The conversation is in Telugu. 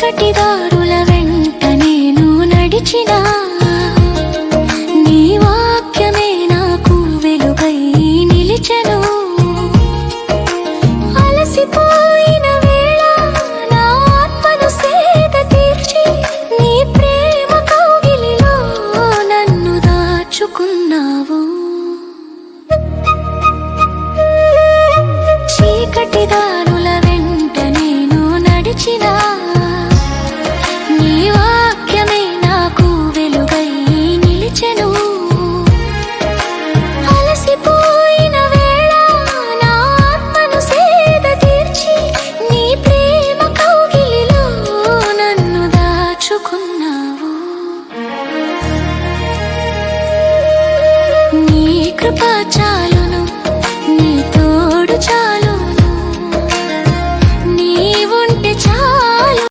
చీకటి దారుల వెంట నేను నడిచినా నీ వాక్యమే నాకు వెలుగై నిలిచెను. అలసిపోయిన వేళ నా ఆత్మను సేద తీర్చి నీ ప్రేమ కౌగిలిలో నన్ను దాచుకున్నావు. చీకటి దారుల వెంట నేను నడిచినా నీ వాక్యమే నాకు వెలుగై నిలిచెను. అలసిపోయిన వేళ నా ఆత్మను సేద తీర్చి నీ ప్రేమ కౌగిలిలో నన్ను దాచుకున్నావు. నీ కృప